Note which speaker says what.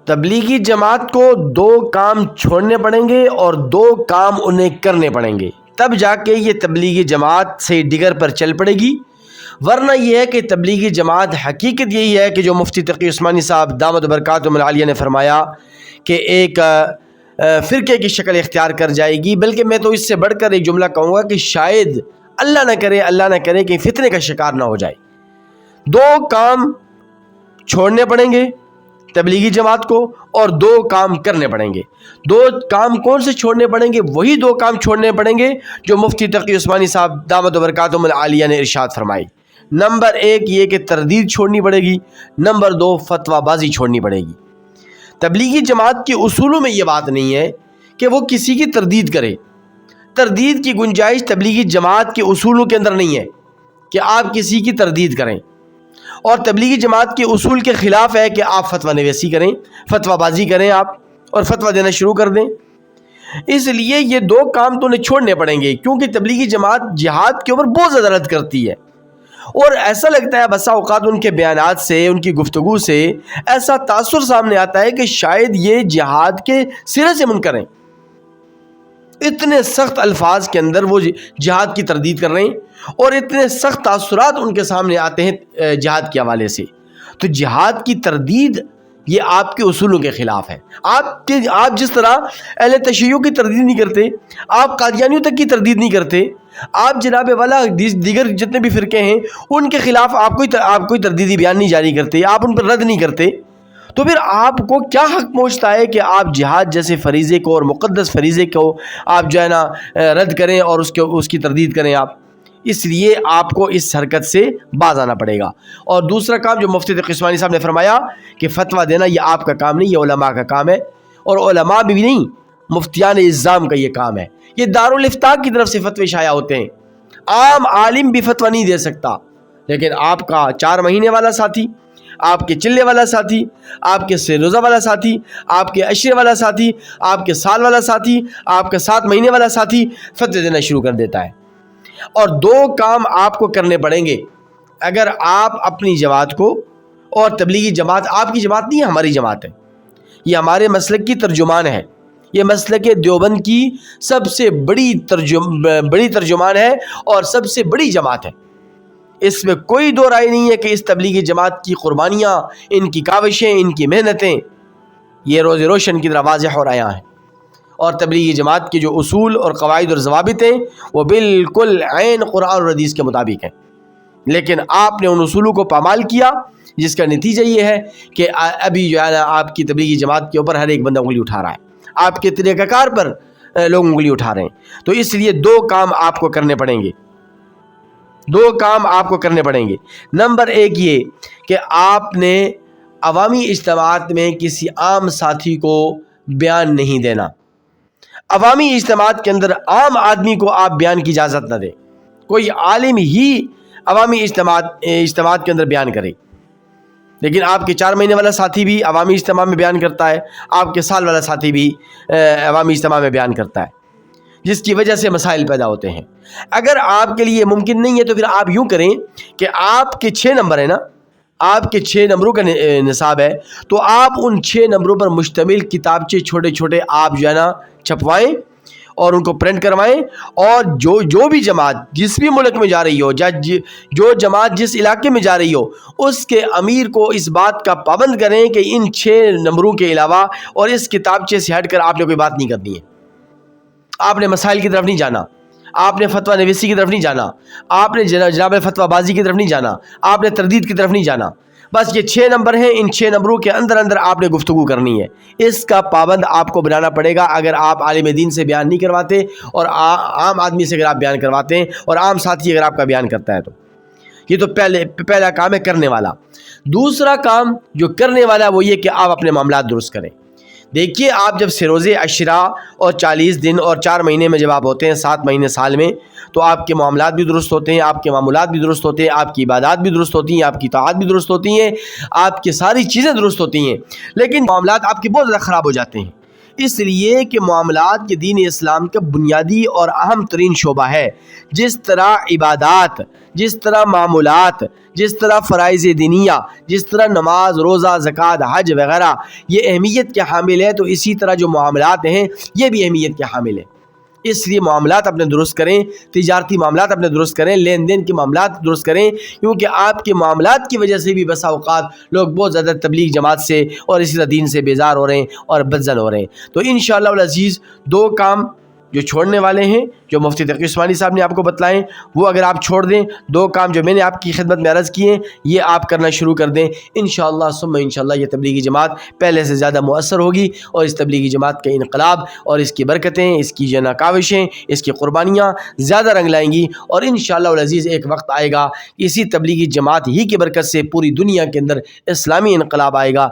Speaker 1: تبلیغی جماعت کو 2 کام چھوڑنے پڑیں گے اور 2 کام انہیں کرنے پڑیں گے، تب جا کے یہ تبلیغی جماعت صحیح ڈگر پر چل پڑے گی۔ ورنہ یہ ہے کہ تبلیغی جماعت حقیقت یہی ہے کہ جو مفتی تقی عثمانی صاحب دامت برکاتہم العالیہ نے فرمایا کہ ایک فرقے کی شکل اختیار کر جائے گی، بلکہ میں تو اس سے بڑھ کر ایک جملہ کہوں گا کہ شاید اللہ نہ کرے کہ فتنے کا شکار نہ ہو جائے۔ 2 کام چھوڑنے پڑیں گے تبلیغی جماعت کو اور 2 کام کرنے پڑیں گے۔ 2 کام کون سے چھوڑنے پڑیں گے؟ وہی 2 کام چھوڑنے پڑیں گے جو مفتی تقی عثمانی صاحب دامت برکاتہم العالیہ نے ارشاد فرمائی۔ نمبر 1 یہ کہ تردید چھوڑنی پڑے گی، نمبر 2 فتویٰ بازی چھوڑنی پڑے گی۔ تبلیغی جماعت کے اصولوں میں یہ بات نہیں ہے کہ وہ کسی کی تردید کرے، تردید کی گنجائش تبلیغی جماعت کے اصولوں کے اندر نہیں ہے کہ آپ کسی کی تردید کریں، اور تبلیغی جماعت کے اصول کے خلاف ہے کہ آپ فتویٰ نویسی کریں، فتویٰ بازی کریں آپ اور فتویٰ دینا شروع کر دیں۔ اس لیے یہ 2 کام تو انہیں چھوڑنے پڑیں گے، کیونکہ تبلیغی جماعت جہاد کے اوپر بہت زیادہ رد کرتی ہے، اور ایسا لگتا ہے بسا اوقات ان کے بیانات سے، ان کی گفتگو سے ایسا تاثر سامنے آتا ہے کہ شاید یہ جہاد کے سرے سے منکر ہیں۔ اتنے سخت الفاظ کے اندر وہ جہاد کی تردید کر رہے ہیں اور اتنے سخت تاثرات ان کے سامنے آتے ہیں جہاد کے حوالے سے۔ تو جہاد کی تردید یہ آپ کے اصولوں کے خلاف ہے۔ آپ جس طرح اہل تشیع کی تردید نہیں کرتے، آپ قادیانیوں تک کی تردید نہیں کرتے، آپ جناب والا دیگر جتنے بھی فرقے ہیں ان کے خلاف آپ کوئی تردیدی بیان نہیں جاری کرتے، آپ ان پر رد نہیں کرتے، تو پھر آپ کو کیا حق پہنچتا ہے کہ آپ جہاد جیسے فریضے کو اور مقدس فریضے کو آپ جو ہے نا رد کریں اور اس کی تردید کریں آپ؟ اس لیے آپ کو اس حرکت سے باز آنا پڑے گا۔ اور دوسرا کام جو مفتی تقی عثمانی صاحب نے فرمایا کہ فتویٰ دینا یہ آپ کا کام نہیں، یہ علماء کا کام ہے، اور علماء بھی نہیں، مفتیان اعظام کا یہ کام ہے۔ یہ دارالافتاء کی طرف سے فتوے شائع ہوتے ہیں، عام عالم بھی فتویٰ نہیں دے سکتا، لیکن آپ کا 4 مہینے والا ساتھی، آپ کے چلے والا ساتھی، آپ کے 6 روزہ والا ساتھی، آپ کے عشرے والا ساتھی، آپ کے سال والا ساتھی، آپ کا 7 مہینے والا ساتھی فتوے دینا شروع کر دیتا ہے۔ اور 2 کام آپ کو کرنے پڑیں گے اگر آپ اپنی جماعت کو، اور تبلیغی جماعت آپ کی جماعت نہیں ہے، ہماری جماعت ہے، یہ ہمارے مسلک کی ترجمان ہے، یہ مسلک دیوبند کی سب سے بڑی ترجمان ہے اور سب سے بڑی جماعت ہے۔ اس میں کوئی 2 رائے نہیں ہے کہ اس تبلیغی جماعت کی قربانیاں، ان کی کاوشیں، ان کی محنتیں یہ روز روشن کی طرح واضح ہو رہا ہیں، اور تبلیغی جماعت کے جو اصول اور قواعد اور ضوابط ہیں وہ بالکل عین قرآن اور حدیث کے مطابق ہیں، لیکن آپ نے ان اصولوں کو پامال کیا، جس کا نتیجہ یہ ہے کہ ابھی جو ہے نا آپ کی تبلیغی جماعت کے اوپر ہر ایک بندہ انگلی اٹھا رہا ہے، آپ کے طریقہ کار پر لوگ انگلی اٹھا رہے ہیں۔ تو اس لیے 2 کام آپ کو کرنے پڑیں گے، 2 کام آپ کو کرنے پڑیں گے۔ نمبر 1 یہ کہ آپ نے عوامی اجتماعات میں کسی عام ساتھی کو بیان نہیں دینا۔ عوامی اجتماعات کے اندر عام آدمی کو آپ بیان کی اجازت نہ دیں، کوئی عالم ہی عوامی اجتماعات کے اندر بیان کرے، لیکن آپ کے 4 مہینے والا ساتھی بھی عوامی اجتماع میں بیان کرتا ہے، آپ کے سال والا ساتھی بھی عوامی اجتماع میں بیان کرتا ہے، جس کی وجہ سے مسائل پیدا ہوتے ہیں۔ اگر آپ کے لیے ممکن نہیں ہے تو پھر آپ یوں کریں کہ آپ کے 6 نمبر ہیں نا، آپ کے 6 نمبروں کا نصاب ہے، تو آپ ان 6 نمبروں پر مشتمل کتابچے چھوٹے چھوٹے آپ جو ہے نا چھپوائیں اور ان کو پرنٹ کروائیں، اور جو بھی جماعت جس بھی ملک میں جا رہی ہو، جو جماعت جس علاقے میں جا رہی ہو، اس کے امیر کو اس بات کا پابند کریں کہ ان 6 نمبروں کے علاوہ اور اس کتابچے سے ہٹ کر آپ نے کوئی بات نہیں کرنی ہے، آپ نے مسائل کی طرف نہیں جانا، آپ نے فتویٰ نویسی کی طرف نہیں جانا، آپ نے جناب فتویٰ بازی کی طرف نہیں جانا، آپ نے تردید کی طرف نہیں جانا، بس یہ 6 نمبر ہیں، ان 6 نمبروں کے اندر آپ نے گفتگو کرنی ہے۔ اس کا پابند آپ کو بنانا پڑے گا اگر آپ عالم دین سے بیان نہیں کرواتے، اور عام آدمی سے اگر آپ بیان کرواتے ہیں، اور عام ساتھی اگر آپ کا بیان کرتا ہے، تو یہ تو پہلا کام ہے کرنے والا۔ دوسرا کام جو کرنے والا وہ یہ کہ آپ اپنے معاملات درست کریں۔ دیکھیے، آپ جب سروزے عشرہ اور 40 دن اور 4 مہینے میں جب آپ ہوتے ہیں، 7 مہینے سال میں، تو آپ کے معاملات بھی درست ہوتے ہیں، آپ کے معمولات بھی درست ہوتے ہیں، آپ کی عبادات بھی درست ہوتی ہیں، آپ کی طاعات بھی درست ہوتی ہیں، آپ کی ساری چیزیں درست ہوتی ہیں، لیکن معاملات آپ کے بہت زیادہ خراب ہو جاتے ہیں۔ اس لیے کہ معاملات کے دین اسلام کا بنیادی اور اہم ترین شعبہ ہے۔ جس طرح عبادات، جس طرح معمولات، جس طرح فرائض دینیہ، جس طرح نماز، روزہ، زکوٰۃ، حج وغیرہ یہ اہمیت کے حامل ہے، تو اسی طرح جو معاملات ہیں یہ بھی اہمیت کے حامل ہیں۔ اس لیے معاملات اپنے درست کریں، تجارتی معاملات اپنے درست کریں، لین دین کے معاملات درست کریں، کیونکہ آپ کے معاملات کی وجہ سے بھی بسا اوقات لوگ بہت زیادہ تبلیغ جماعت سے اور اسی طرح دین سے بیزار ہو رہے ہیں اور بدزن ہو رہے ہیں۔ تو انشاءاللہ العزیز 2 کام جو چھوڑنے والے ہیں، جو مفتی تقی عثمانی صاحب نے آپ کو بتلائیں، وہ اگر آپ چھوڑ دیں، 2 کام جو میں نے آپ کی خدمت میں عرض کیے ہیں یہ آپ کرنا شروع کر دیں، انشاءاللہ ثم انشاءاللہ یہ تبلیغی جماعت پہلے سے زیادہ مؤثر ہوگی، اور اس تبلیغی جماعت کا انقلاب اور اس کی برکتیں، اس کی کاوشیں، اس کی قربانیاں زیادہ رنگ لائیں گی، اور انشاءاللہ العزیز ایک وقت آئے گا کہ اسی تبلیغی جماعت ہی کی برکت سے پوری دنیا کے اندر اسلامی انقلاب آئے گا۔